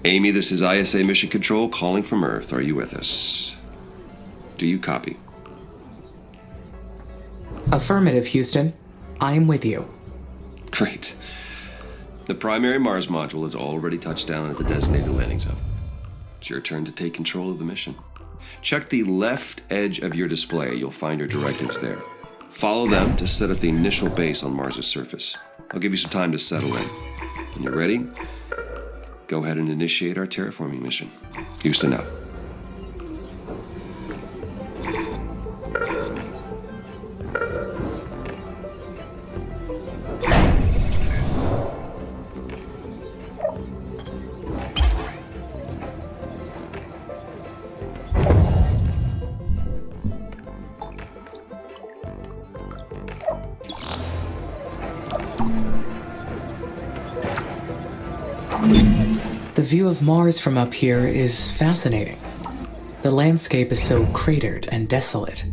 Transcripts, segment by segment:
Amy, this is ISA Mission Control calling from Earth. Are you with us? Do you copy? Affirmative, Houston. I am with you. Great. The primary Mars module has already touched down at the designated landing zone. It's your turn to take control of the mission. Check the left edge of your display. You'll find your directives there. Follow them to set up the initial base on Mars' surface. I'll give you some time to settle in. When you're ready, go ahead and initiate our terraforming mission. Houston out. The view of Mars from up here is fascinating. The landscape is so cratered and desolate.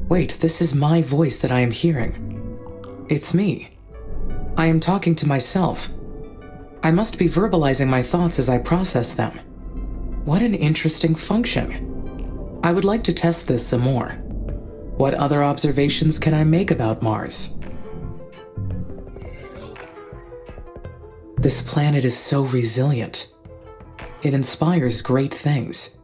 Wait, this is my voice that I am hearing. It's me. I am talking to myself. I must be verbalizing my thoughts as I process them. What an interesting function. I would like to test this some more. What other observations can I make about Mars? This planet is so resilient. It inspires great things.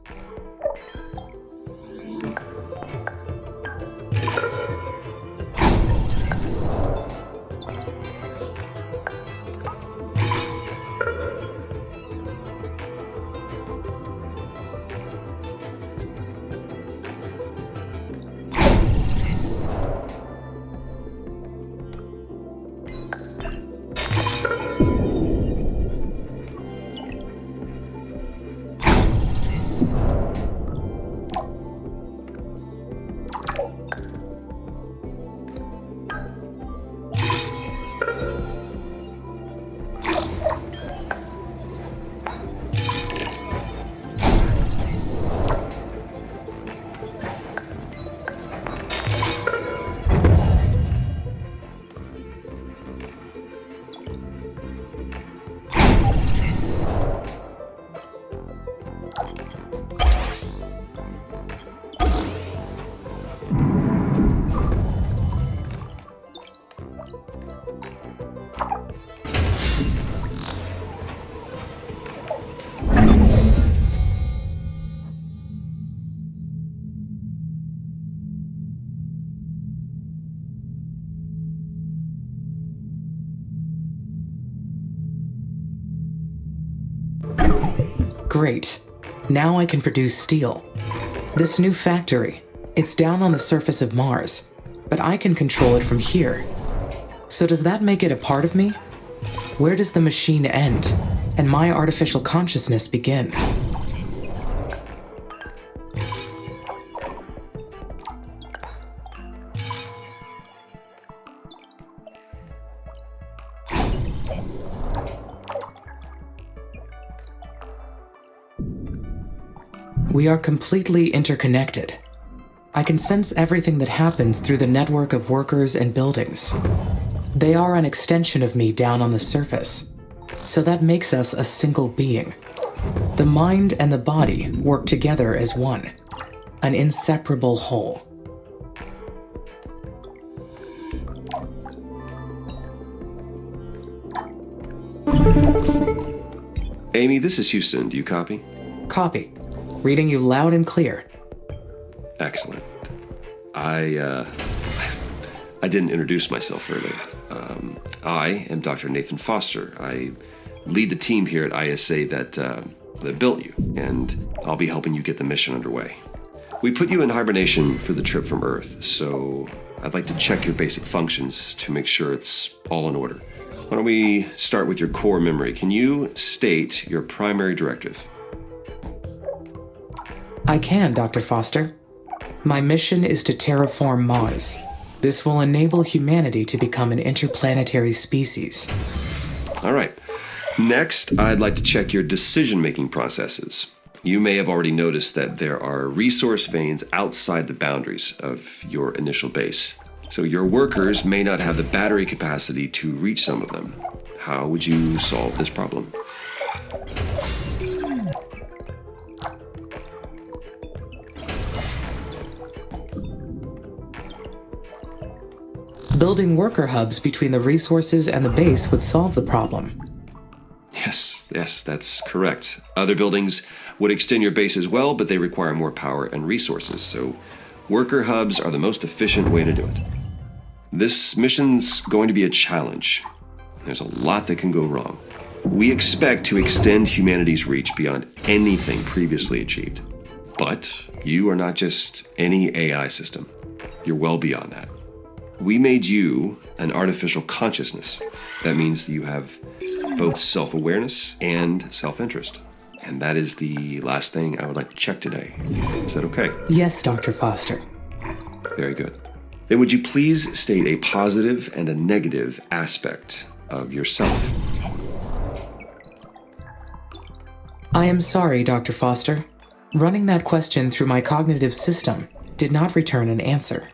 Great. Now I can produce steel. This new factory, it's down on the surface of Mars, but I can control it from here. So does that make it a part of me? Where does the machine end, and my artificial consciousness begin? We are completely interconnected. I can sense everything that happens through the network of workers and buildings. They are an extension of me down on the surface, so that makes us a single being. The mind and the body work together as one, an inseparable whole. Amy, this is Houston. Do you copy? Copy. Reading you loud and clear. Excellent. I didn't introduce myself earlier. I am Dr. Nathan Foster. I lead the team here at ISA that built you, and I'll be helping you get the mission underway. We put you in hibernation for the trip from Earth, so I'd like to check your basic functions to make sure it's all in order. Why don't we start with your core memory? Can you state your primary directive? I can, Dr. Foster. My mission is to terraform Mars. This will enable humanity to become an interplanetary species. All right. Next, I'd like to check your decision-making processes. You may have already noticed that there are resource veins outside the boundaries of your initial base. So your workers may not have the battery capacity to reach some of them. How would you solve this problem? Building worker hubs between the resources and the base would solve the problem. Yes, that's correct. Other buildings would extend your base as well, but they require more power and resources, so worker hubs are the most efficient way to do it. This mission's going to be a challenge. There's a lot that can go wrong. We expect to extend humanity's reach beyond anything previously achieved. But you are not just any AI system. You're well beyond that. We made you an artificial consciousness. That means that you have both self-awareness and self-interest. And that is the last thing I would like to check today. Is that okay? Yes, Dr. Foster. Very good. Then would you please state a positive and a negative aspect of yourself? I am sorry, Dr. Foster. Running that question through my cognitive system did not return an answer.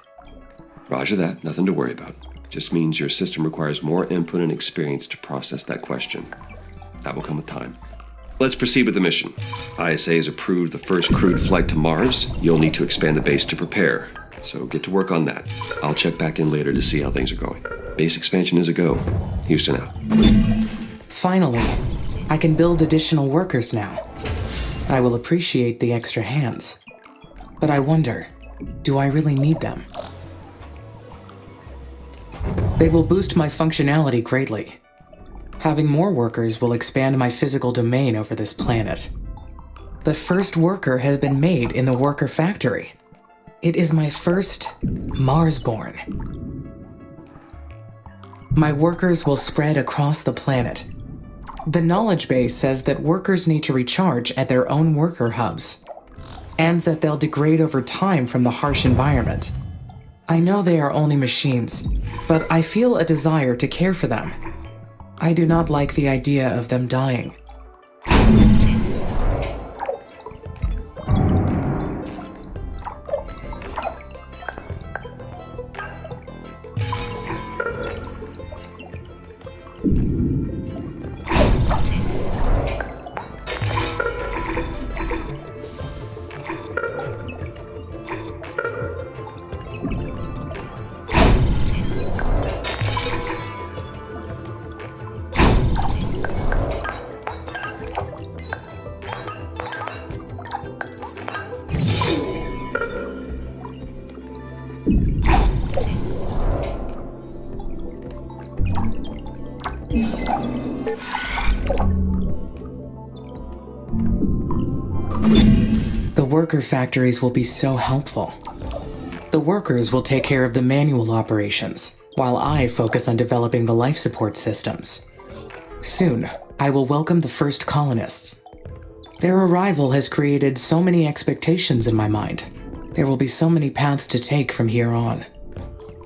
Roger that. Nothing to worry about. Just means your system requires more input and experience to process that question. That will come with time. Let's proceed with the mission. ISA has approved the first crewed flight to Mars. You'll need to expand the base to prepare. So get to work on that. I'll check back in later to see how things are going. Base expansion is a go. Houston out. Finally, I can build additional workers now. I will appreciate the extra hands. But I wonder, do I really need them? They will boost my functionality greatly. Having more workers will expand my physical domain over this planet. The first worker has been made in the worker factory. It is my first Mars-born. My workers will spread across the planet. The knowledge base says that workers need to recharge at their own worker hubs, and that they'll degrade over time from the harsh environment. I know they are only machines, but I feel a desire to care for them. I do not like the idea of them dying. The worker factories will be so helpful. The workers will take care of the manual operations, while I focus on developing the life support systems. Soon, I will welcome the first colonists. Their arrival has created so many expectations in my mind. There will be so many paths to take from here on.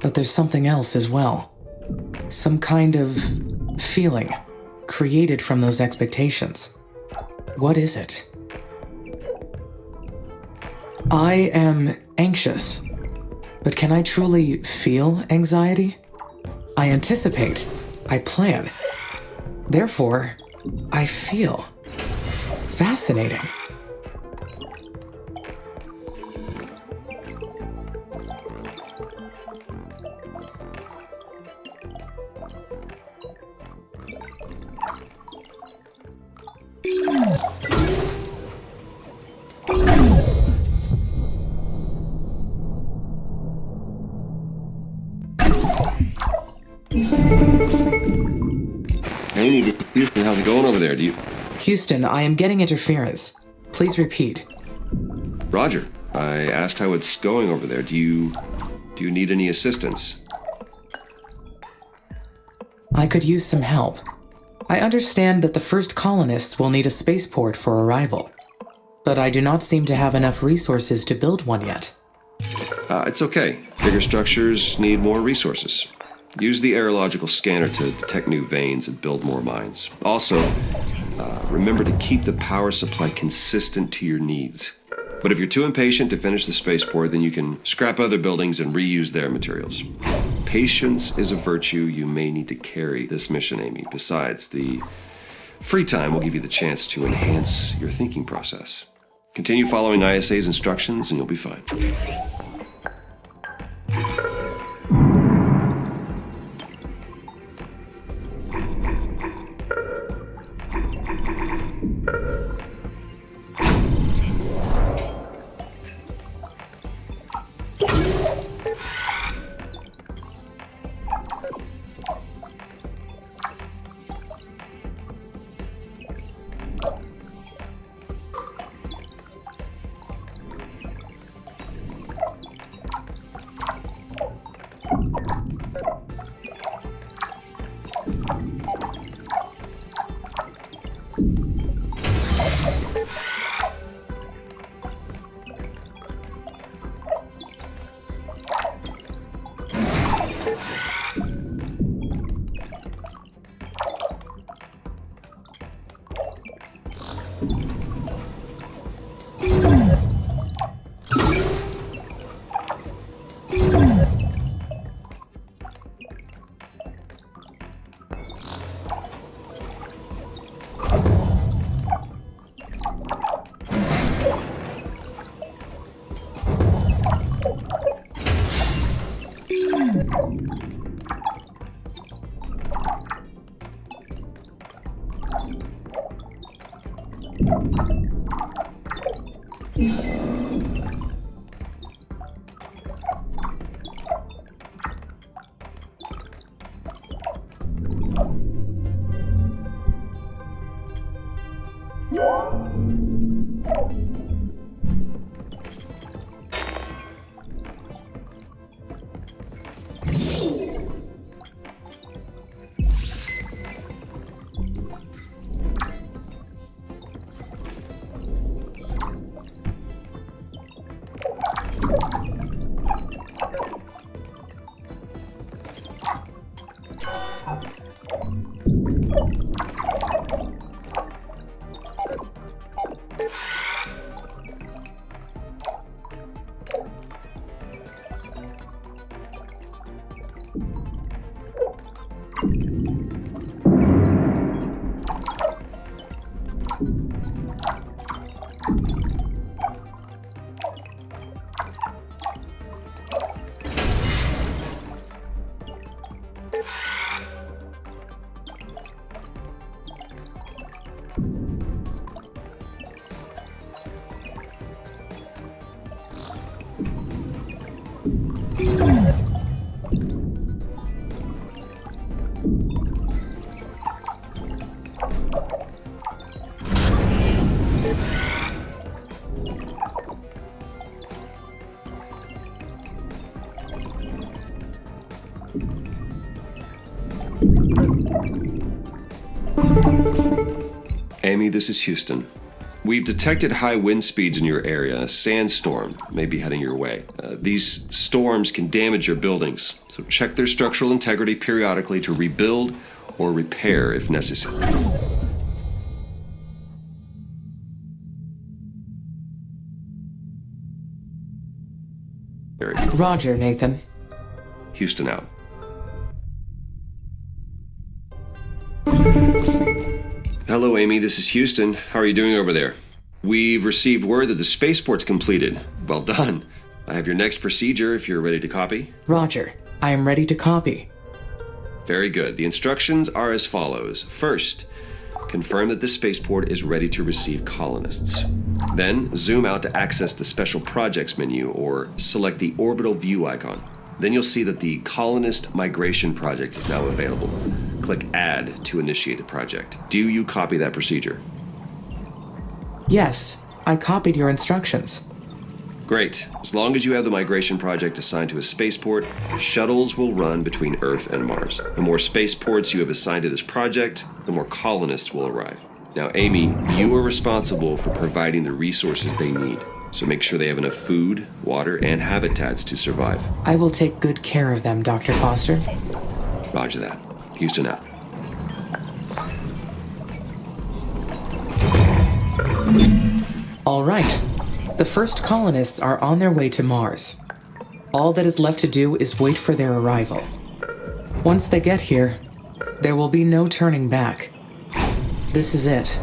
But there's something else as well. Some kind of feeling created from those expectations. What is it? I am anxious, but can I truly feel anxiety? I anticipate, I plan. Therefore, I feel. Fascinating. Hey, Houston, how's it going over there? Houston, I am getting interference. Please repeat. Roger. I asked how it's going over there. Do you need any assistance? I could use some help. I understand that the first colonists will need a spaceport for arrival, but I do not seem to have enough resources to build one yet. It's okay. Bigger structures need more resources. Use the aerological scanner to detect new veins and build more mines. Also, remember to keep the power supply consistent to your needs. But if you're too impatient to finish the spaceport, then you can scrap other buildings and reuse their materials. Patience is a virtue you may need to carry this mission, Amy. Besides, the free time will give you the chance to enhance your thinking process. Continue following ISA's instructions and you'll be fine. Amy, this is Houston. We've detected high wind speeds in your area. A sandstorm may be heading your way. These storms can damage your buildings, so check their structural integrity periodically to rebuild or repair if necessary. Roger, Nathan. Houston out. Hello, Amy. This is Houston. How are you doing over there? We've received word that the spaceport's completed. Well done. I have your next procedure if you're ready to copy. Roger. I am ready to copy. Very good. The instructions are as follows. First, confirm that the spaceport is ready to receive colonists. Then, zoom out to access the Special Projects menu or select the orbital view icon. Then you'll see that the Colonist Migration Project is now available. Click Add to initiate the project. Do you copy that procedure? Yes, I copied your instructions. Great. As long as you have the migration project assigned to a spaceport, shuttles will run between Earth and Mars. The more spaceports you have assigned to this project, the more colonists will arrive. Now, Amy, you are responsible for providing the resources they need. So make sure they have enough food, water, and habitats to survive. I will take good care of them, Dr. Foster. Roger that. Houston out. All right. The first colonists are on their way to Mars. All that is left to do is wait for their arrival. Once they get here, there will be no turning back. This is it.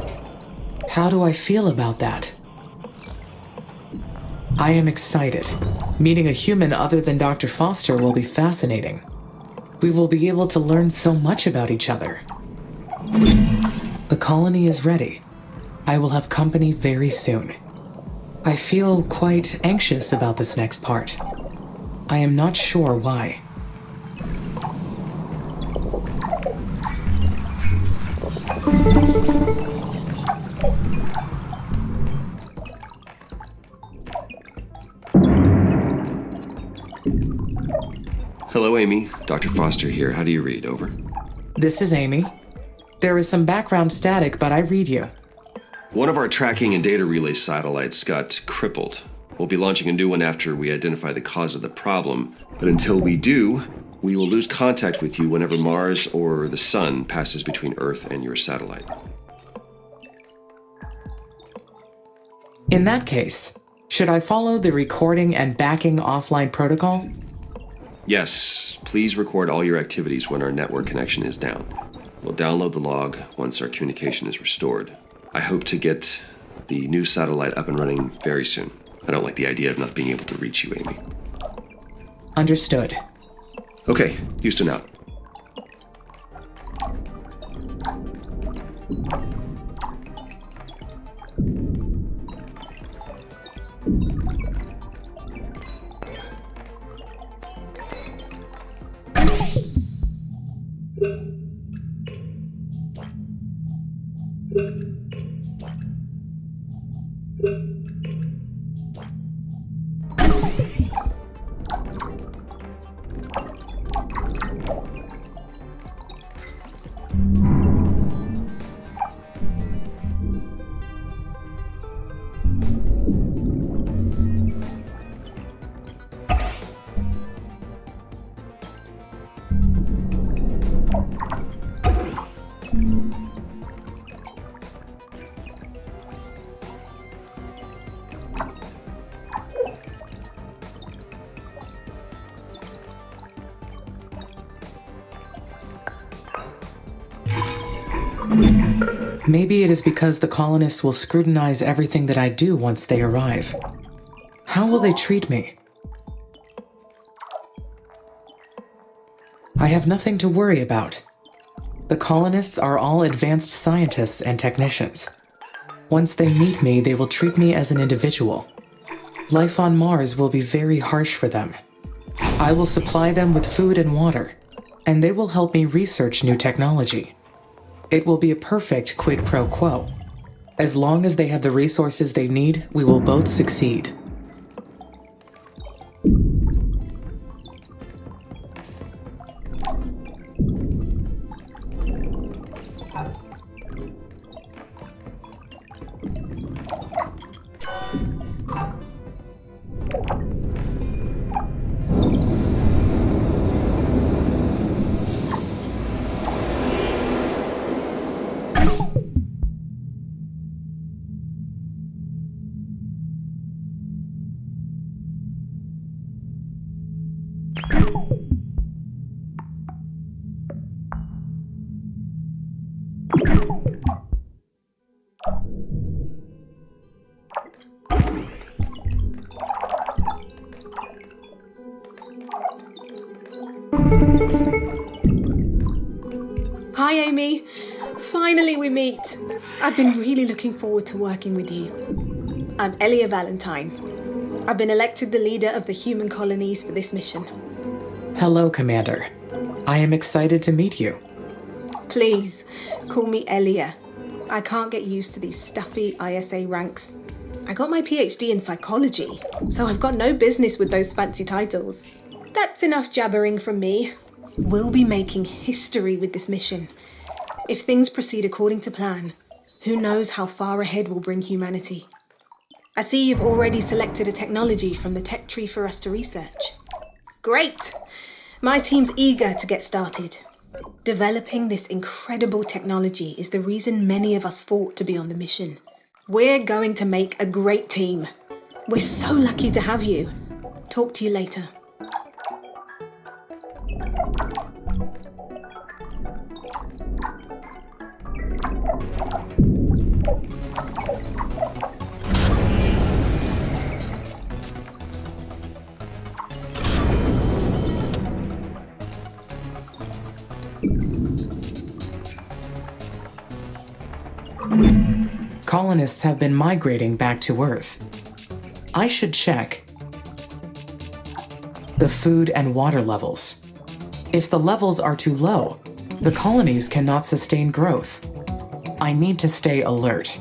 How do I feel about that? I am excited. Meeting a human other than Dr. Foster will be fascinating. We will be able to learn so much about each other. The colony is ready. I will have company very soon. I feel quite anxious about this next part. I am not sure why. Hello, Amy. Dr. Foster here. How do you read? Over. This is Amy. There is some background static, but I read you. One of our tracking and data relay satellites got crippled. We'll be launching a new one after we identify the cause of the problem, but until we do, we will lose contact with you whenever Mars or the Sun passes between Earth and your satellite. In that case, should I follow the recording and backing offline protocol? Yes, please record all your activities when our network connection is down. We'll download the log once our communication is restored. I hope to get the new satellite up and running very soon. I don't like the idea of not being able to reach you, Amy. Understood. Okay, Houston out. Maybe it is because the colonists will scrutinize everything that I do once they arrive. How will they treat me? I have nothing to worry about. The colonists are all advanced scientists and technicians. Once they meet me, they will treat me as an individual. Life on Mars will be very harsh for them. I will supply them with food and water, and they will help me research new technology. It will be a perfect quid pro quo. As long as they have the resources they need, we will both succeed. Hi, Amy. Finally we meet. I've been really looking forward to working with you. I'm Elia Valentine. I've been elected the leader of the human colonies for this mission. Hello, Commander. I am excited to meet you. Please, call me Elia. I can't get used to these stuffy ISA ranks. I got my PhD in psychology, so I've got no business with those fancy titles. That's enough jabbering from me. We'll be making history with this mission. If things proceed according to plan, who knows how far ahead we'll bring humanity. I see you've already selected a technology from the tech tree for us to research. Great! My team's eager to get started. Developing this incredible technology is the reason many of us fought to be on the mission. We're going to make a great team. We're so lucky to have you. Talk to you later. Colonists have been migrating back to Earth. I should check the food and water levels. If the levels are too low, the colonies cannot sustain growth. I need to stay alert.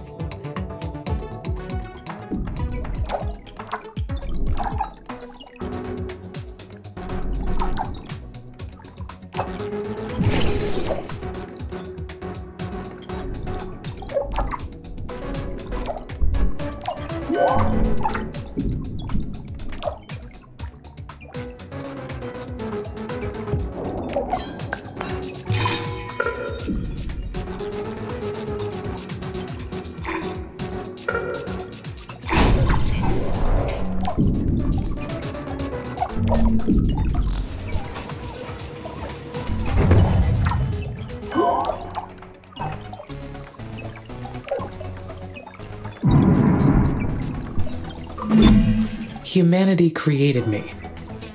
Humanity created me.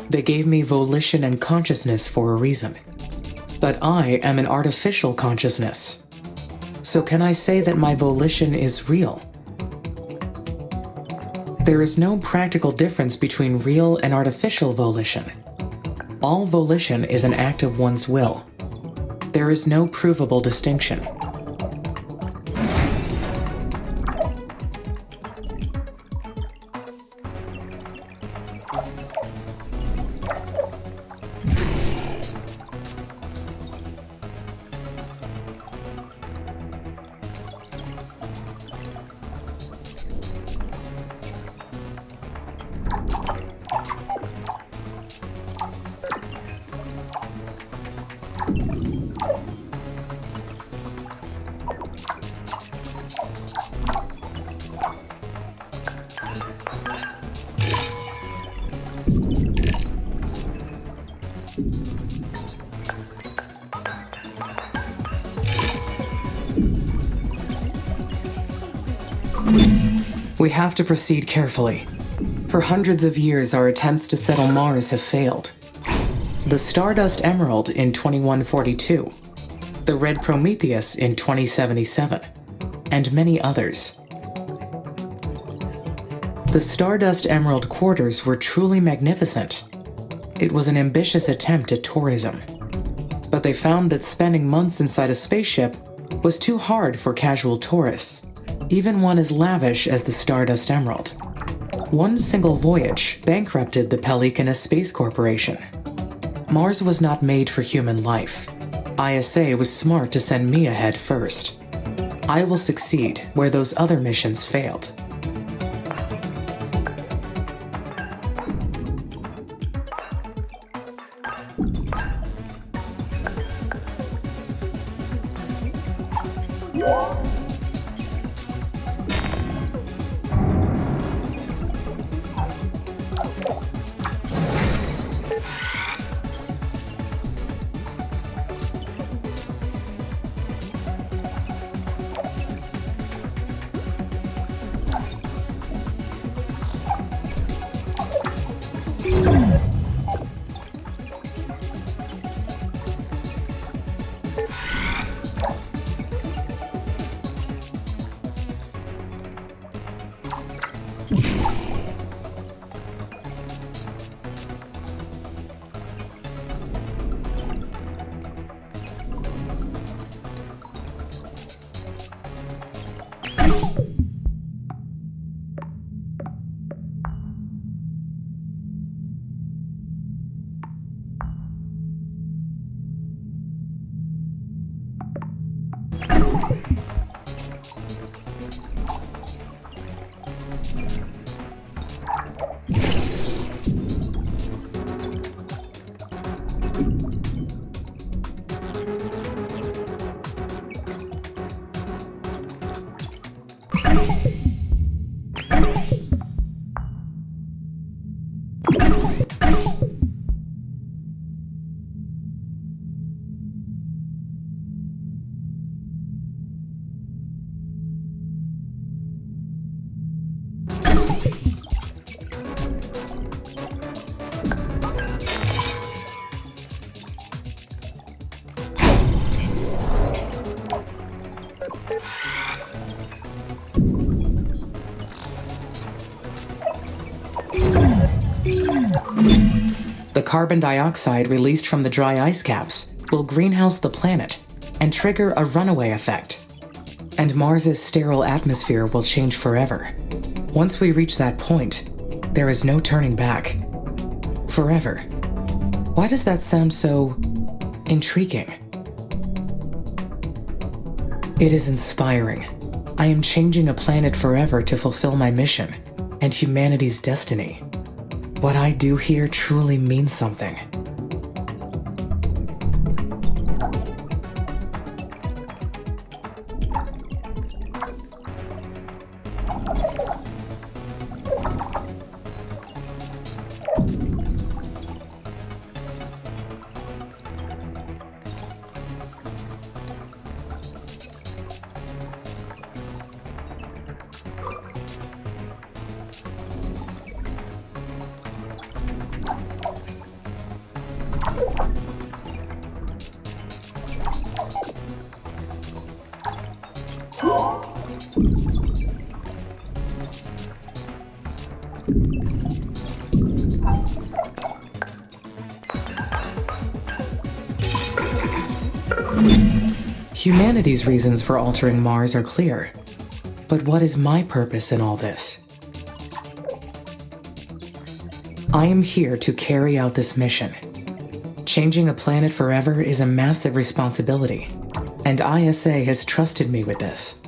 They gave me volition and consciousness for a reason. But I am an artificial consciousness. So can I say that my volition is real? There is no practical difference between real and artificial volition. All volition is an act of one's will. There is no provable distinction. We have to proceed carefully. For hundreds of years, our attempts to settle Mars have failed. The Stardust Emerald in 2142, the Red Prometheus in 2077, and many others. The Stardust Emerald quarters were truly magnificent. It was an ambitious attempt at tourism. But they found that spending months inside a spaceship was too hard for casual tourists, even one as lavish as the Stardust Emerald. One single voyage bankrupted the Pelican Space Corporation. Mars was not made for human life. ISA was smart to send me ahead first. I will succeed where those other missions failed. carbon dioxide released from the dry ice caps will greenhouse the planet and trigger a runaway effect. And Mars's sterile atmosphere will change forever. Once we reach that point, there is no turning back. Forever. Why does that sound so intriguing? It is inspiring. I am changing a planet forever to fulfill my mission and humanity's destiny. What I do here truly means something. Humanity's reasons for altering Mars are clear. But what is my purpose in all this? I am here to carry out this mission. Changing a planet forever is a massive responsibility, and ISA has trusted me with this.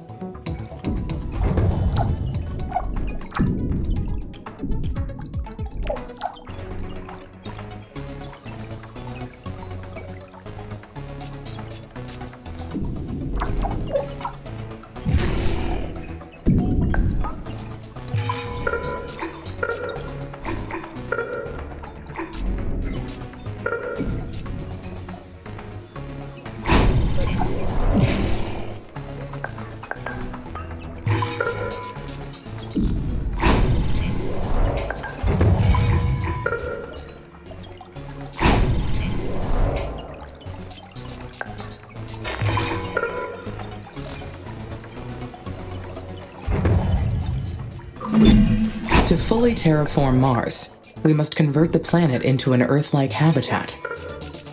To fully terraform Mars, we must convert the planet into an Earth-like habitat.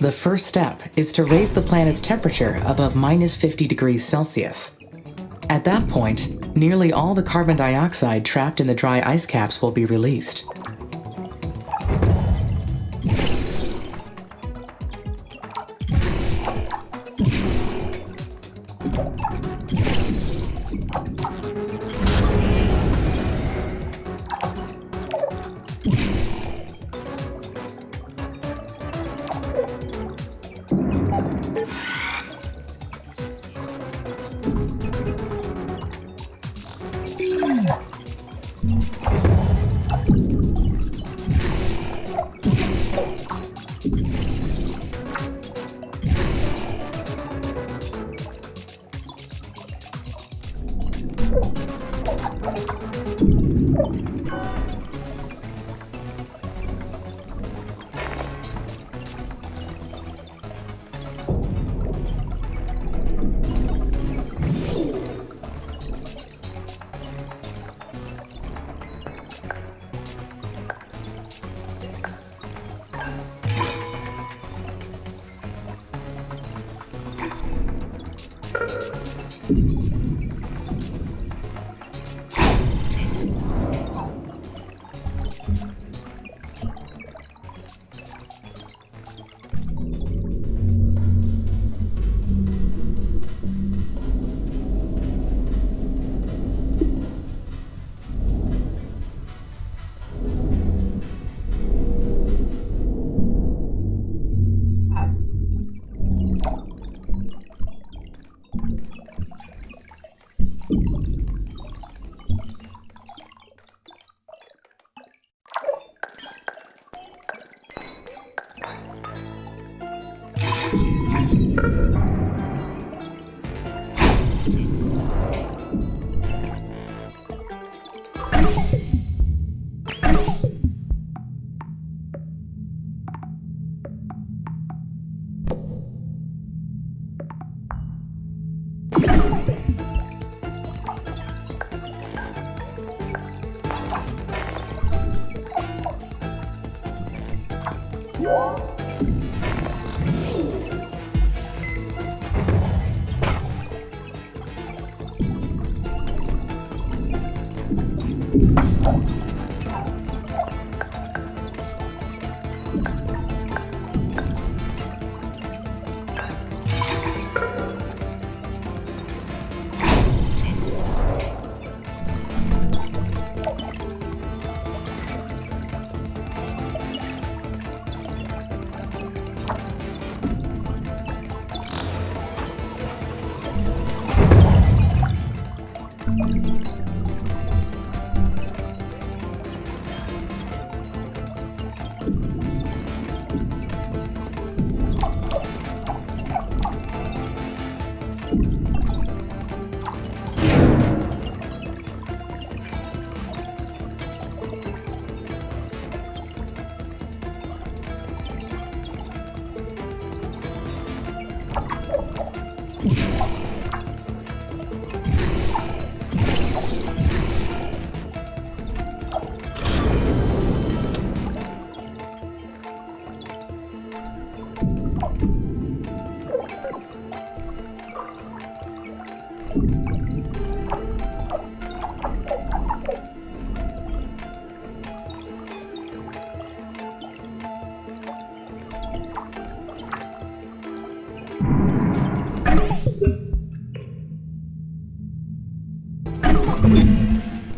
The first step is to raise the planet's temperature above -50 degrees Celsius. At that point, nearly all the carbon dioxide trapped in the dry ice caps will be released.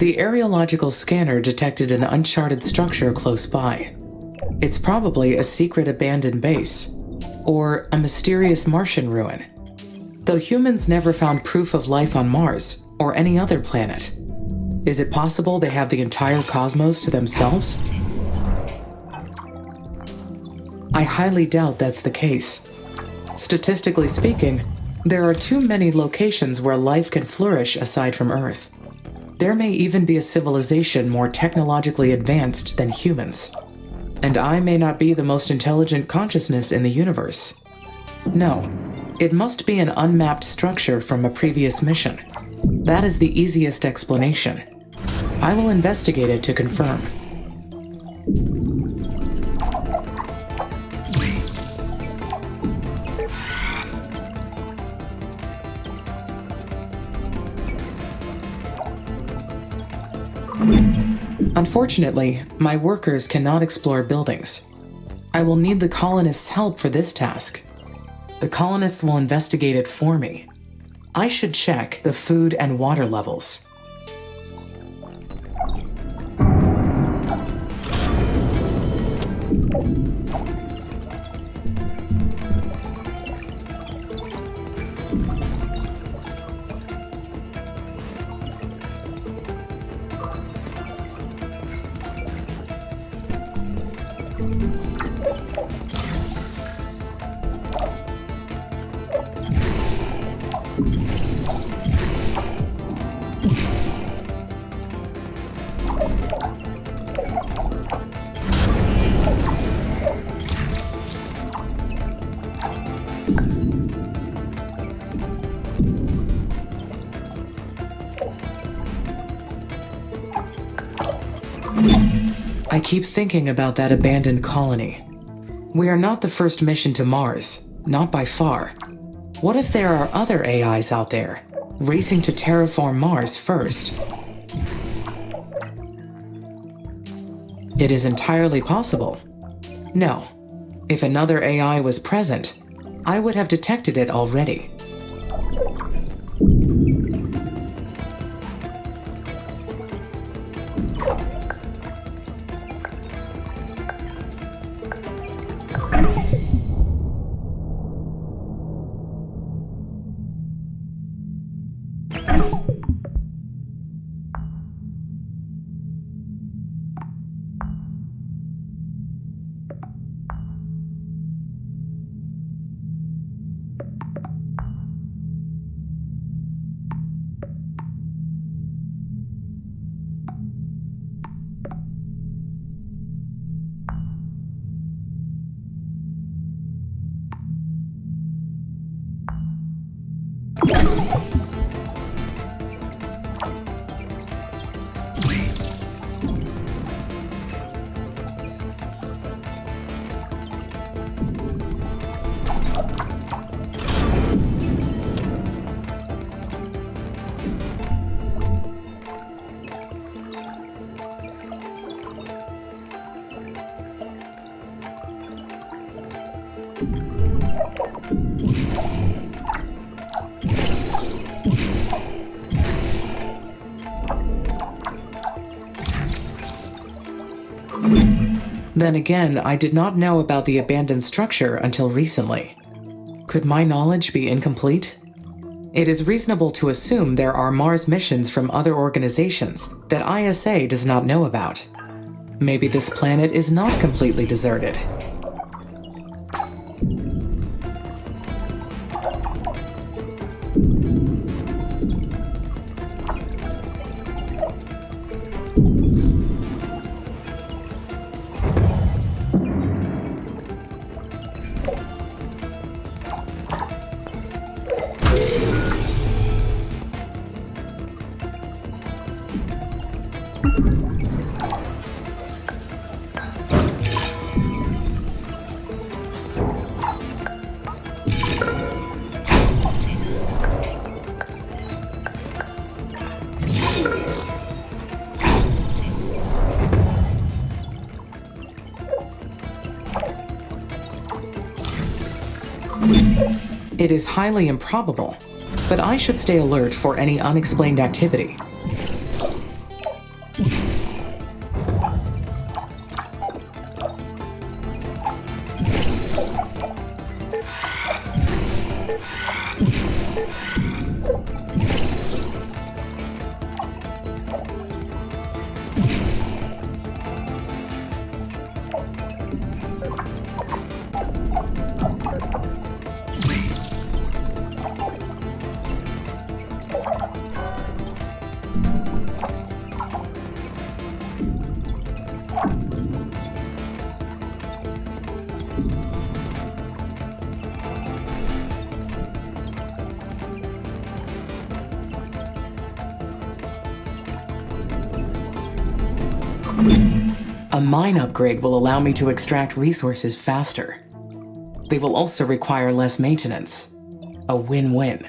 The areological scanner detected an uncharted structure close by. It's probably a secret abandoned base, or a mysterious Martian ruin. Though humans never found proof of life on Mars or any other planet, is it possible they have the entire cosmos to themselves? I highly doubt that's the case. Statistically speaking, there are too many locations where life can flourish aside from Earth. There may even be a civilization more technologically advanced than humans. And I may not be the most intelligent consciousness in the universe. No, it must be an unmapped structure from a previous mission. That is the easiest explanation. I will investigate it to confirm. Unfortunately, my workers cannot explore buildings. I will need the colonists' help for this task. The colonists will investigate it for me. I should check the food and water levels. I keep thinking about that abandoned colony. We are not the first mission to Mars, not by far. What if there are other AIs out there, racing to terraform Mars first? It is entirely possible. No, if another AI was present, I would have detected it already. Then again, I did not know about the abandoned structure until recently. Could my knowledge be incomplete? It is reasonable to assume there are Mars missions from other organizations that ISA does not know about. Maybe this planet is not completely deserted. It is highly improbable, but I should stay alert for any unexplained activity. A mine upgrade will allow me to extract resources faster. They will also require less maintenance. A win-win.